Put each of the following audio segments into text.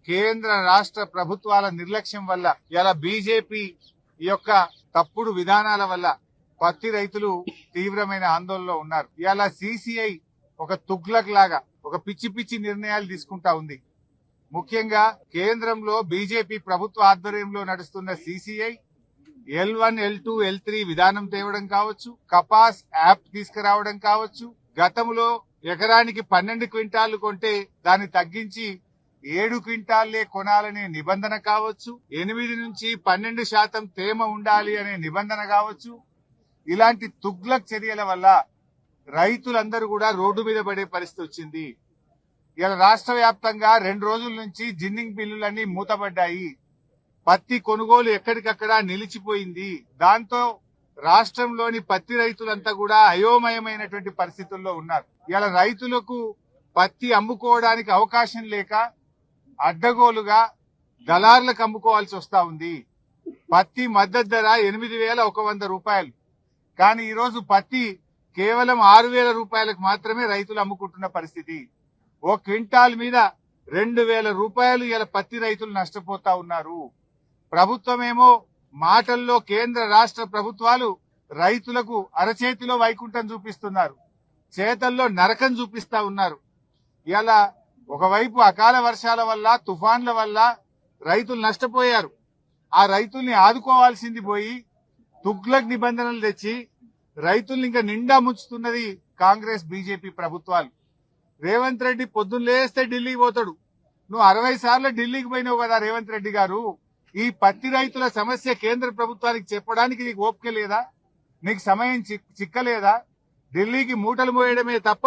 కేంద్ర రాష్ట్ర ప్రభుత్వాల నిర్లక్ష్యం వల్ల ఇలా బీజేపీ యొక్క తప్పుడు విధానాల వల్ల పత్తి రైతులు తీవ్రమైన ఆందోళనలో ఉన్నారు. ఇలా సీసీఐ ఒక తుగ్లక్ లాగా ఒక పిచ్చి పిచ్చి నిర్ణయాలు తీసుకుంటా ఉంది. ముఖ్యంగా కేంద్రంలో బీజేపీ ప్రభుత్వ ఆధ్వర్యంలో నడుస్తున్న సీసీఐ L1, L2, L3 విధానం తేవడం కావచ్చు, కపాస్ యాప్ తీసుకురావడం కావచ్చు, గతంలో ఎకరానికి 12 క్వింటాళ్లు కొంటే దాన్ని తగ్గించి 7 క్వింటాళ్లే కొనాలనే నిబంధన కావచ్చు, 8 నుంచి 12% తేమ ఉండాలి అనే నిబంధన కావచ్చు. ఇలాంటి తుగ్లక్ చర్యల వల్ల రైతులందరూ కూడా రోడ్డు మీద పడే పరిస్థితి వచ్చింది. ఇలా రాష్ట్ర వ్యాప్తంగా 2 రోజుల నుంచి జిన్నింగ్ బిల్లులన్నీ మూతపడ్డాయి. పత్తి కొనుగోలు ఎక్కడికక్కడ నిలిచిపోయింది. దాంతో రాష్ట్రంలోని పత్తి రైతులంతా కూడా అయోమయమైనటువంటి పరిస్థితుల్లో ఉన్నారు. ఇలా రైతులకు పత్తి అమ్ముకోవడానికి అవకాశం లేక అడ్డగోలుగా దళారులకు అమ్ముకోవాల్సి వస్తా ఉంది. పత్తి మద్దతు ధర 8,100 రూపాయలు. కానీ ఈరోజు పత్తి కేవలం 6,000 రూపాయలకు మాత్రమే రైతులు అమ్ముకుంటున్న పరిస్థితి. ఓ క్వింటాల్ మీద 2,000 రూపాయలు ఇలా పత్తి రైతులు నష్టపోతా ఉన్నారు. ప్రభుత్వమేమో మాటల్లో కేంద్ర రాష్ట్ర ప్రభుత్వాలు రైతులకు అరచేతిలో వైకుంఠం చూపిస్తున్నారు, చేతల్లో నరకం చూపిస్తా ఉన్నారు. ఇలా ఒకవైపు అకాల వర్షాల వల్ల తుఫాన్ల వల్ల రైతులు నష్టపోయారు. ఆ రైతుల్ని ఆదుకోవాల్సింది పోయి తుగ్లక్ నిబంధనలు తెచ్చి రైతుల్ని ఇంకా నిండా ముంచుతున్నది కాంగ్రెస్ బీజేపీ ప్రభుత్వాలు. రేవంత్ రెడ్డి పొద్దున్న లేస్తే ఢిల్లీకి పోతాడు. నువ్వు 60 సార్లు ఢిల్లీకి పోయినావు కదా రేవంత్ రెడ్డి గారు. ఈ పత్తి రైతుల సమస్య కేంద్ర ప్రభుత్వానికి చెప్పడానికి నీకు ఓపిక లేదా? నీకు సమయం చిక్కలేదా? ఢిల్లీకి మూటలు మోయడమే తప్ప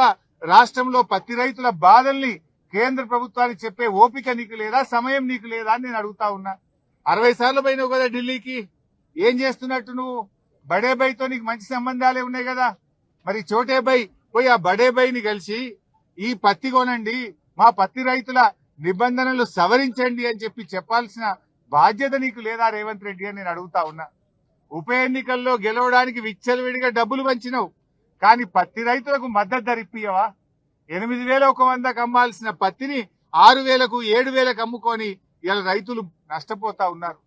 రాష్ట్రంలో పత్తి రైతుల బాధల్ని కేంద్ర ప్రభుత్వానికి చెప్పే ఓపిక నీకు లేదా? సమయం నీకు లేదా అని నేను అడుగుతా ఉన్నా. 60 సార్లు పోయినావు కదా ఢిల్లీకి. ఏం చేస్తున్నట్టు నువ్వు? బడే బైతో నీకు మంచి సంబంధాలే ఉన్నాయి కదా. మరి చోటే బై పోయి ఆ బడే బైని కలిసి ఈ పత్తి కొనండి, మా పత్తి రైతుల నిబంధనలు సవరించండి అని చెప్పాల్సిన బాధ్యత నీకు లేదా రేవంత్ రెడ్డి అని నేను అడుగుతా ఉన్నా. ఉప ఎన్నికల్లో గెలవడానికి విచ్చలవిడిగా డబ్బులు పంచినావు, కానీ పత్తి రైతులకు మద్దతు ధర ఇప్పియవా? 8,100కు అమ్మాల్సిన పత్తిని 6,000కు 7,000కు అమ్ముకొని ఇలా రైతులు నష్టపోతా ఉన్నారు.